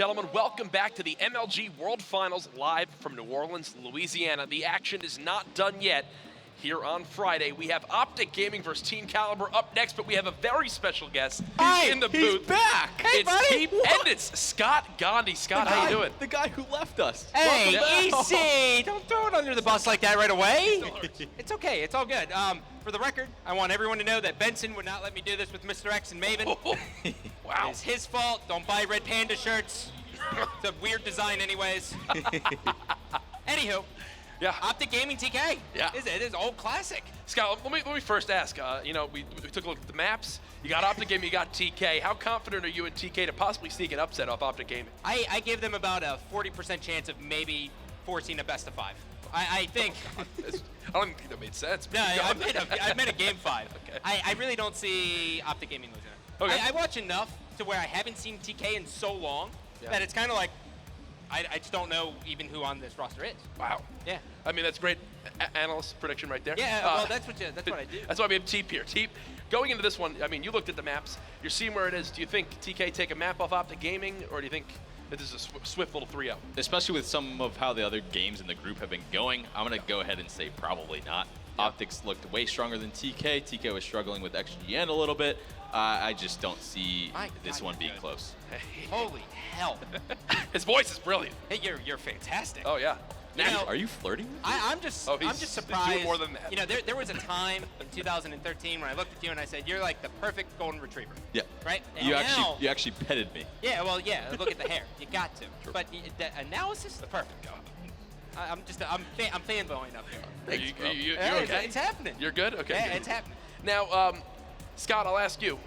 Gentlemen, welcome back to the MLG World Finals live from New Orleans, Louisiana. The action is not done yet. Here on Friday, we have Optic Gaming versus Team Kaliber up next, but we have a very special guest in the booth. He's back! Hey, buddy! And it's Scott Gandhi. Scott, how you doing? The guy who left us. Hey, easy! Don't throw it under the bus like that right away. It's okay, it's all good. For the record, I want everyone to know that Benson would not let me do this with Mr. X and Maven. Wow. It's his fault. Don't buy Red Panda shirts. It's a weird design anyways. Anywho. Yeah. Optic Gaming TK. Yeah. It is old classic. Scott, let me first ask, we took a look at the maps. You got Optic Gaming, you got TK. How confident are you in TK to possibly sneak an upset off Optic Gaming? I give them about a 40% chance of maybe forcing a best of 5. I think. I don't think that made sense. No, I meant a game 5. Okay. I really don't see Optic Gaming losing it. Okay. I watch enough to where I haven't seen TK in so long that it's kind of like, I just don't know even who on this roster is. Wow. Yeah. I mean, that's great analyst prediction right there. Yeah, well, that's what I do. That's why we have Teep here. Teep, going into this one, I mean, you looked at the maps. You're seeing where it is. Do you think TK take a map off Optic Gaming, or do you think this is a swift little 3-0? Especially with some of how the other games in the group have been going, I'm going to go ahead and say probably not. Yeah. Optics looked way stronger than TK. TK was struggling with XGN a little bit. I just don't see this one being close. Holy hell. His voice is brilliant. Hey, you're fantastic. Oh, yeah. Are you flirting? I'm just surprised. He's doing more than that. You know, there was a time in 2013 when I looked at you and I said, you're like the perfect golden retriever. Yeah. Right? And You now, actually petted me. Yeah, well, yeah. Look at the hair. You got to. True. But the analysis is perfect. I'm fanboying up here. Thanks, bro. You Yeah, okay? It's happening. You're good? Okay. Yeah, good. it's happening. Now, Scott, I'll ask you.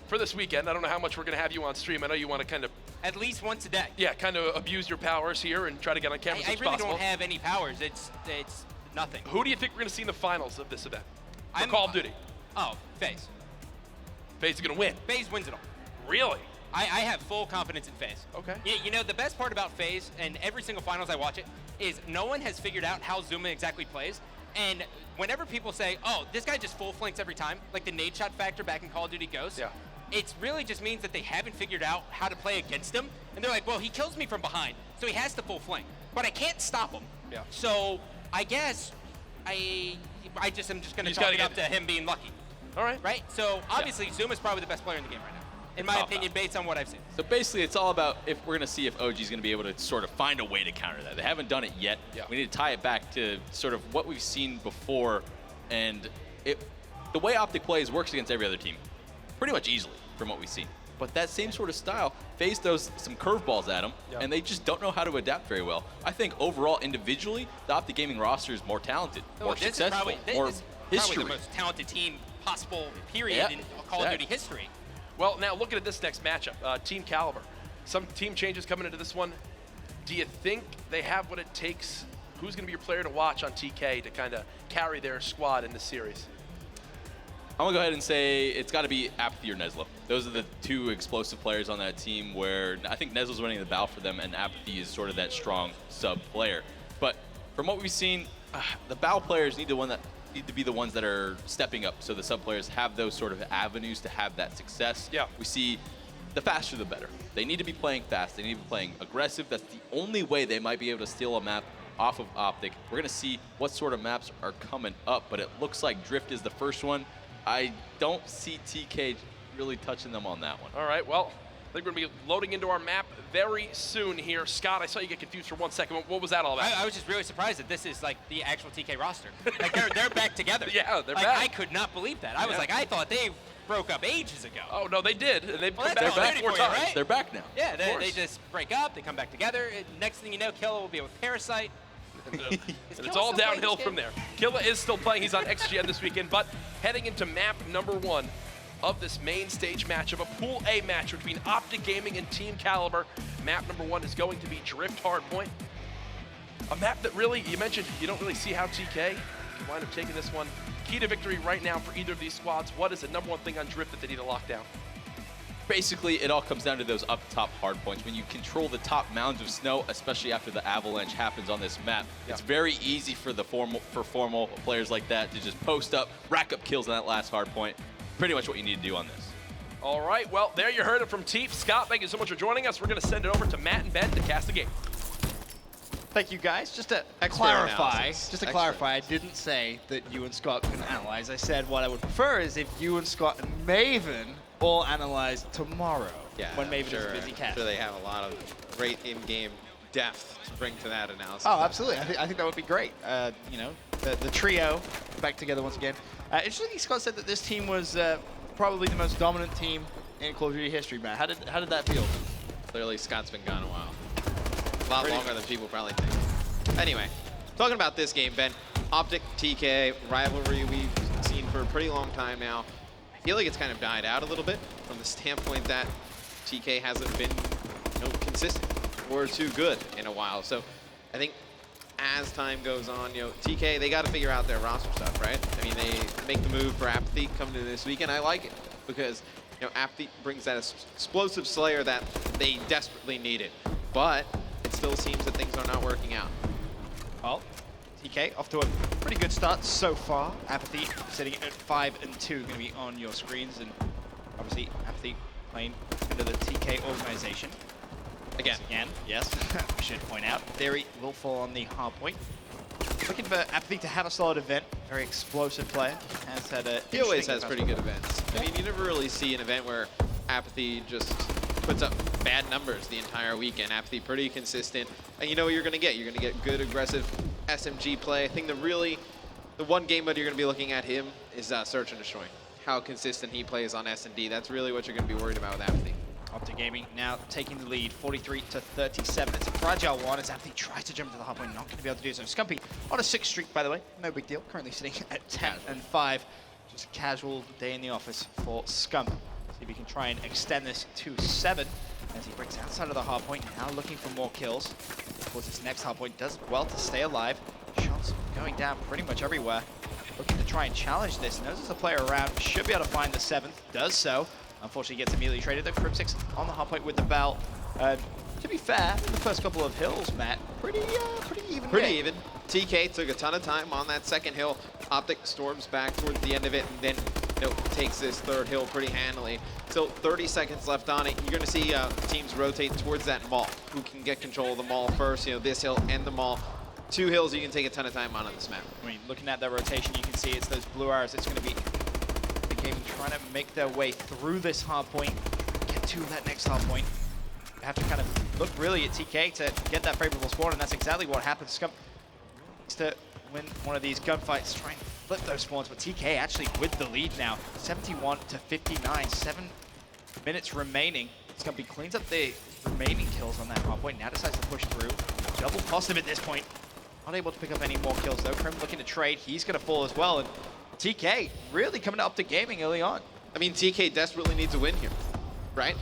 For this weekend, I don't know how much we're going to have you on stream. I know you want to kind of... At least once a day. Yeah, kind of abuse your powers here and try to get on camera as much I really possible. don't have any powers. It's nothing. Who do you think we're going to see in the finals of this event? For Call of Duty. Oh, FaZe. FaZe is going to win. FaZe wins it all. Really? I have full confidence in FaZe. Okay. You know, the best part about FaZe, and every single finals I watch it, is no one has figured out how Zuma exactly plays. And whenever people say, oh, this guy just full flanks every time, like the nade shot factor back in Call of Duty Ghosts, it really just means that they haven't figured out how to play against him. And they're like, well, he kills me from behind, so he has to full flank. But I can't stop him. Yeah. So I guess I'm just going to chalk it up to him being lucky. All right. Right? So obviously Zuma's probably the best player in the game right now, in my opinion, based on what I've seen. So basically, it's all about if we're going to see if OG's going to be able to sort of find a way to counter that. They haven't done it yet. Yeah. We need to tie it back to sort of what we've seen before, and the way Optic plays works against every other team pretty much easily from what we've seen. But that same sort of style, FaZe throws some curveballs at them, and they just don't know how to adapt very well. I think overall, individually, the Optic Gaming roster is more talented, more successful, more this is history. probably the most talented team possible, period, in Call of Duty history. Well, now looking at this next matchup, Team Kaliber. Some team changes coming into this one. Do you think they have what it takes? Who's going to be your player to watch on TK to kind of carry their squad in this series? I'm going to go ahead and say it's got to be Apathy or Neslo. Those are the two explosive players on that team where I think Neslo's winning the battle for them, and Apathy is sort of that strong sub player. But from what we've seen, the battle players need to be the ones that are stepping up, so the sub players have those sort of avenues to have that success. Yeah. We see the faster the better. They need to be playing fast. They need to be playing aggressive. That's the only way they might be able to steal a map off of Optic. We're going to see what sort of maps are coming up, but it looks like Drift is the first one. I don't see TK really touching them on that one. All right, well, I think we're going to be loading into our map very soon here. Scott, I saw you get confused for 1 second. What was that all about? I was just really surprised that this is like the actual TK roster. Like they're back together. Yeah, they're like, back. I could not believe that. I was like, I thought they broke up ages ago. Oh, no, they did. And they've come that's back all 4 for you, times. right? They're back now. Yeah, they just break up, they come back together. And next thing you know, Killa will be with Parasite. And it's all downhill from there. Killa is still playing. He's on XGN this weekend, but heading into map number 1 of this main stage matchup, a Pool A match between Optic Gaming and Team Kaliber. Map number 1 is going to be Drift Hardpoint. A map that really, you mentioned, you don't really see how TK can wind up taking this one. Key to victory right now for either of these squads. What is the number 1 thing on Drift that they need to lock down? Basically, it all comes down to those up-top hard points. When you control the top mounds of snow, especially after the avalanche happens on this map, it's very easy for the formal players like that to just post up, rack up kills on that last hard point. Pretty much what you need to do on this. All right, well, there you heard it from Teep. Scott, thank you so much for joining us. We're going to send it over to Matt and Ben to cast the game. Thank you, guys. Just to Expert clarify, analysis. I didn't say that you and Scott can analyze. I said what I would prefer is if you and Scott and Maven all analyze tomorrow when Maven is a busy cat. I'm sure they have a lot of great in-game depth to bring to that analysis. Oh, absolutely. I think that would be great. You know, the trio back together once again. Interestingly, Scott said that this team was probably the most dominant team in Call of Duty history, Matt. How did that feel? Clearly, Scott's been gone a while. A lot longer than people probably think. Anyway, talking about this game, Ben. Optic, TK, rivalry we've seen for a pretty long time now. I feel like it's kind of died out a little bit from the standpoint that TK hasn't been consistent or too good in a while. So I think as time goes on, TK, they got to figure out their roster stuff, right? I mean, they make the move for Apathy coming to this weekend. I like it because, Apathy brings that explosive Slayer that they desperately needed. But it still seems that things are not working out. Well, TK off to a pretty good start so far. Apathy sitting at 5-2, going to be on your screens, and obviously Apathy playing under the TK organization. Again, yes, we should point out. Theory will fall on the hard point. Looking for Apathy to have a solid event. Very explosive player. Has had a He always has pretty good events. I mean, you never really see an event where Apathy just puts up bad numbers the entire weekend. Apathy pretty consistent. And you know what you're going to get. You're going to get good, aggressive SMG play. I think the one game mode you're going to be looking at him is Search and Destroy. How consistent he plays on S&D. That's really what you're going to be worried about with Apathy. Optic Gaming now taking the lead, 43-37. It's a fragile one as Apathy tries to jump to the hard point, not going to be able to do so. Scumpy on a 6 streak, by the way, no big deal. Currently sitting at 10-5. Just a casual day in the office for Scump. See if he can try and extend this to 7 as he breaks outside of the hard point. Now looking for more kills. Of course, this next hard point does well to stay alive. Shots going down pretty much everywhere. Looking to try and challenge this. Knows there's a player around. Should be able to find the 7th. Does so. Unfortunately, gets immediately traded. The Cryptix on the hard point with the bell. To be fair, the first couple of hills, Matt, pretty even. Pretty even. TK took a ton of time on that second hill. Optic storms back towards the end of it and then takes this third hill pretty handily. So 30 seconds left on it. You're going to see teams rotate towards that mall. Who can get control of the mall first? This hill and the mall. 2 hills you can take a ton of time on this map. I mean, looking at their rotation, you can see it's those blue arrows. It's going to be the game trying to make their way through this hard point, get to that next hard point. You have to kind of look really at TK to get that favorable spawn, and that's exactly what happens. Scump needs to win one of these gunfights, try and flip those spawns, but TK actually with the lead now, 71-59, 7 minutes remaining. Scumpy cleans up the remaining kills on that hard point, now decides to push through. Double positive at this point. Not able to pick up any more kills though. Krim looking to trade, he's going to fall as well, and TK really coming to Optic Gaming early on. I mean, TK desperately needs a win here, right?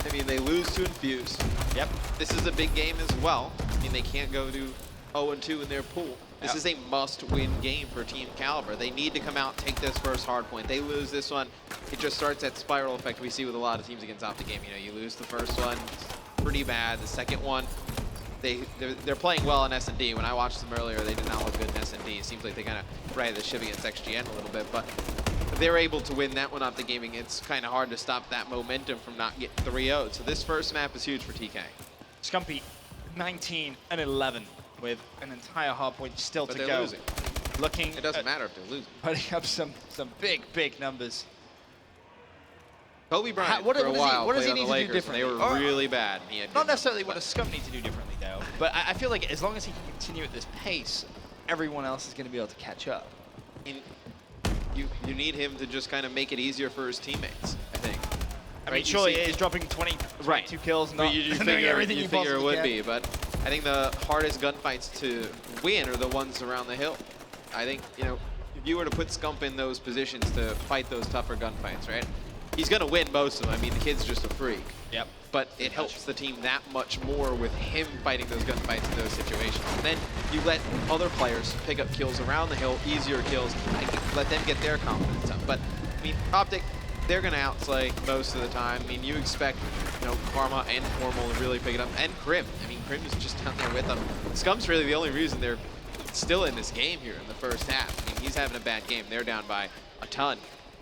I mean, they lose to Infuse. Yep. This is a big game as well. I mean, they can't go to 0-2 in their pool. This is a must-win game for Team Kaliber. They need to come out, take this first hard point. They lose this one, it just starts that spiral effect we see with a lot of teams against Optic Gaming. You lose the first one, it's pretty bad. The second one, they're playing well in S&D. When I watched them earlier, they did not look good in S&D. It seems like they kind of righted the ship against XGN a little bit, but if they're able to win that one off the gaming, it's kind of hard to stop that momentum from not getting 3-0'd. So this first map is huge for TK. Scumpy, 19-11 with an entire hard point still But to they're go. losing. Looking It doesn't matter if they're losing. putting up some big numbers. Kobe Bryant What for a does while what does he played need on to the do Lakers, and they differently? were really bad. He had Not good necessarily numbers, what does Scump need to do differently though, but I feel like as long as he can continue at this pace, everyone else is going to be able to catch up. You need him to just kind of make it easier for his teammates, I think. I mean, Right, you surely see- he's dropping 22 kills, But not you doing figure, everything you he figure it possibly would can. be, but I think the hardest gunfights to win are the ones around the hill. I think, if you were to put Scump in those positions to fight those tougher gunfights, right? He's going to win most of them. I mean, the kid's just a freak. Yep. But it helps the team that much more with him fighting those gunfights in those situations. And then you let other players pick up kills around the hill, easier kills, and let them get their confidence up. But, I mean, Optic, they're going to outslay most of the time. I mean, you expect, Karma and Formal to really pick it up. And Krim. I mean, Krim is just down there with them. Scump's really the only reason they're still in this game here in the first half. I mean, he's having a bad game. They're down by a ton.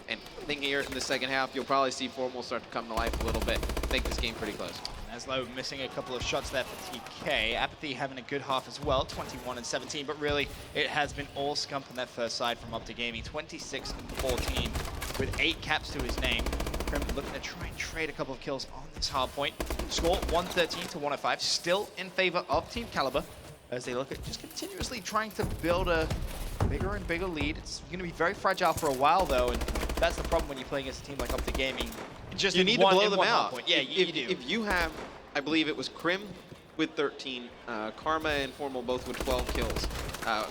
And I think here in the second half, you'll probably see Formal start to come to life a little bit, make this game pretty close. Neslo missing a couple of shots there for TK. Apathy having a good half as well, 21 and 17, but really it has been all Scump on that first side from Optic Gaming, 26 and 14 with 8 caps to his name. Krim looking to try and trade a couple of kills on this hard point. Score 113 to 105, still in favor of Team Kaliber as they look at just continuously trying to build a bigger and bigger lead. It's going to be very fragile for a while though, and that's the problem when you're playing against a team like Optic Gaming. Just you need to blow them out. Point. Yeah, you do. If you have, I believe it was Krim with 13, Karma and Formal both with 12 kills.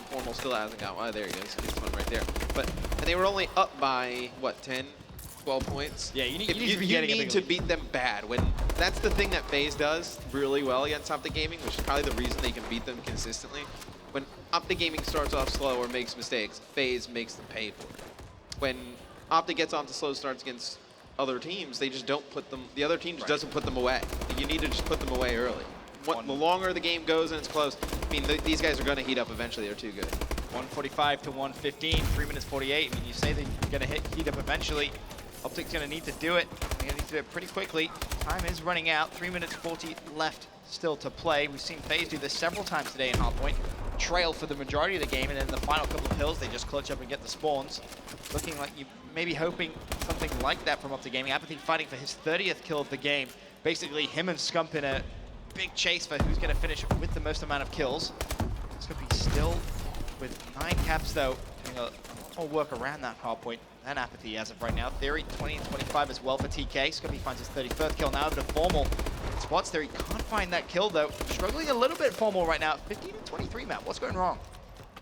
Formal still hasn't got, oh, there you go, he's one right there. And they were only up by, what, 10, 12 points? Yeah, you need to beat them bad. That's the thing that FaZe does really well against Optic Gaming, which is probably the reason they can beat them consistently. When Optic Gaming starts off slow or makes mistakes, FaZe makes them pay for it. When Optic gets onto slow starts against other teams, they just don't put them, the other team just doesn't put them away. You need to just put them away early. The longer the game goes and it's close, I mean, these guys are going to heat up eventually. They're too good. 145 to 115, 3 minutes 48. I mean, you say they're going to heat up eventually. Optic's going to need to do it. They're going to need to do it pretty quickly. Time is running out. 3 minutes 40 left still to play. We've seen FaZe do this several times today in Hardpoint. Trail for the majority of the game, and then the final couple of hills, they just clutch up and get the spawns. Looking like you may be hoping something like that from Optic Gaming. Apathy fighting for his 30th kill of the game. Basically, him and Scump in a big chase for who's going to finish with the most amount of kills. Scump still with 9 caps, though, doing a lot more work around that hardpoint than Apathy as of right now. Theory 20 and 25 as well for TK. Scump finds his 31st kill now to Formal. Spots Theory can't find that kill, though. Struggling a little bit Formal right now. 15 and 23, Matt. What's going wrong?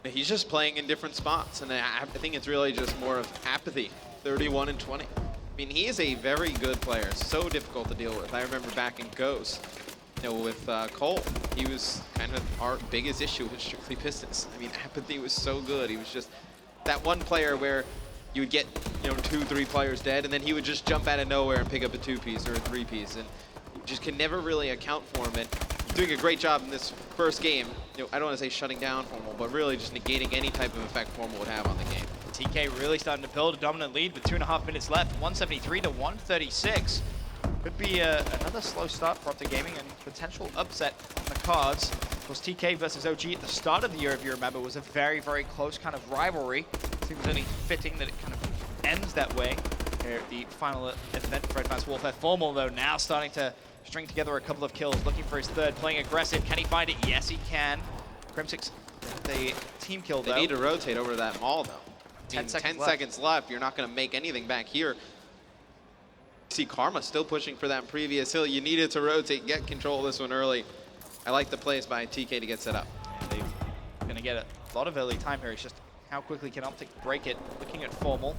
He's just playing in different spots, and I think it's really just more of Apathy. 31 and 20. I mean, he is a very good player. So difficult to deal with. I remember back in Ghost, with Cole, he was kind of our biggest issue with Strictly Pistons. I mean, Apathy was so good. He was just that one player where you would get, 2, 3 players dead, and then he would just jump out of nowhere and pick up a 2-piece or a 3-piece, and you just can never really account for him. And he's doing a great job in this first game. I don't want to say shutting down Formal, but really just negating any type of effect Formal would have on the game. TK really starting to build a dominant lead with 2.5 minutes left, 173 to 136. Could be another slow start for Optic Gaming and potential upset on the cards. Of course, TK versus OG at the start of the year, if you remember, was a very, very close kind of rivalry. Seems only fitting that it kind of ends that way here at the final event for Advanced Warfare. Formal, though, now starting to string together a couple of kills, looking for his third, playing aggressive. Can he find it? Yes, he can. Crimsix, the team kill, though. They need to rotate over to that mall, though. 10 seconds left. You're not going to make anything back here. See Karma still pushing for that previous hill. You needed to rotate, get control of this one early. I like the plays by TK to get set up. They're going to get a lot of early time here. It's just how quickly can Optic break it? Looking at Formal.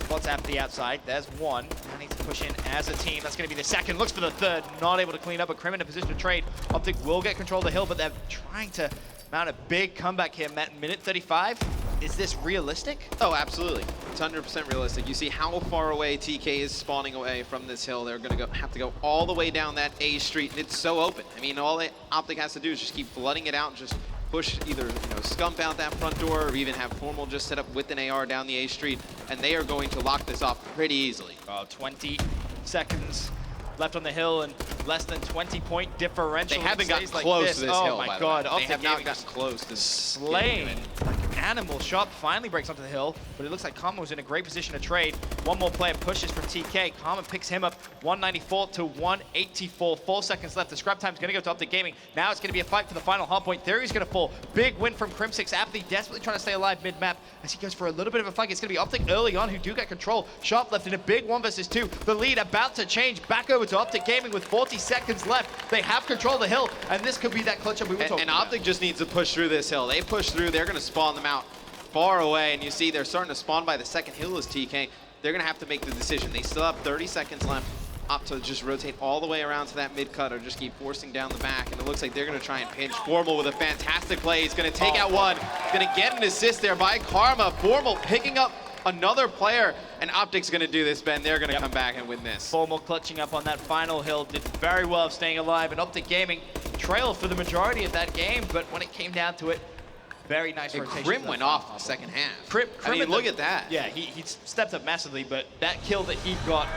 Spots at the outside. There's one. Now needs to push in as a team. That's going to be the second. Looks for the third. Not able to clean up. But Krim in a position to trade. Optic will get control of the hill, but they're trying to mount a big comeback here. Minute 35. Is this realistic? Oh, absolutely. It's 100% realistic. You see how far away TK is spawning away from this hill. They're going to have to go all the way down that A street, and it's so open. I mean, all Optic has to do is just keep flooding it out and just push either Scump out that front door or even have Formal just set up with an AR down the A street, and they are going to lock this off pretty easily. 20 seconds left on the hill and less than 20-point differential. They haven't gotten like close to this hill, by the way. They have not gotten close to slaying. Like an animal. Shot finally breaks onto the hill, but it looks like Karma was in a great position to trade. One more player pushes from TK. Karma picks him up 194 to 184. 4 seconds left. The scrap time's going to go to Optic Gaming. Now it's going to be a fight for the final hardpoint. Theory's going to fall. Big win from Crimsix. Apathy desperately trying to stay alive mid-map as he goes for a little bit of a fight. It's going to be Optic early on who do get control. Sharp left in a big 1 versus 2. The lead about to change back over to Optic Gaming with 40 seconds left. They have control of the hill, and this could be that clutch up we were talking about. And Optic just needs to push through this hill. They push through, they're going to spawn them out far away, and you see they're starting to spawn by the second hill as TK. They're going to have to make the decision. They still have 30 seconds left. Opt to just rotate all the way around to that mid-cut or just keep forcing down the back, and it looks like they're going to try and pinch. Formal with a fantastic play. He's going to take out one. Going to get an assist there by Karma. Formal picking up another player, and Optic's going to do this, Ben. They're going to come back and win this. Formal clutching up on that final hill, did very well staying alive, and Optic Gaming trailed for the majority of that game, but when it came down to it, very nice And rotation. Grim to went that off harbor. the second half. Prim I mean, in the- look at that. Yeah, he stepped up massively, but that kill that he got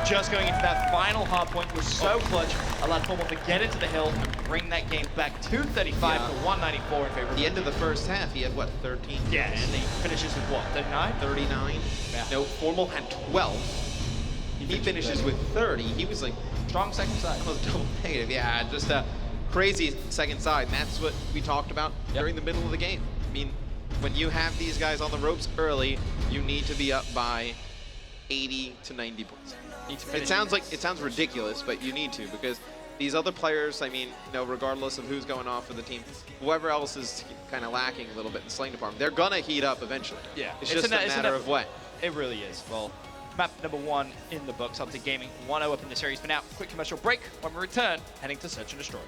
just going into that final hard point was so clutch. Allowed Formal to get into the hill and bring that game back to 35 Yeah. to 194 in favor At of the end of the first half, he had, what, 13? Yeah, and he finishes with what, 39? 39. Yeah. No, Formal had 12. He finishes with 30. He was like Strong second side. almost double negative. Yeah, just a crazy second side. And that's what we talked about during the middle of the game. I mean, when you have these guys on the ropes early, you need to be up by 80 to 90 points. It sounds ridiculous, but you need to, because these other players, I mean, you know, regardless of who's going off for the team, whoever else is kind of lacking a little bit in the slaying department, they're gonna heat up eventually. Yeah. It's just a matter of when. It really is. Well, map number 1 in the books. Optic Gaming 1-0 up in the series. For now, quick commercial break. When we return, heading to Search and Destroy.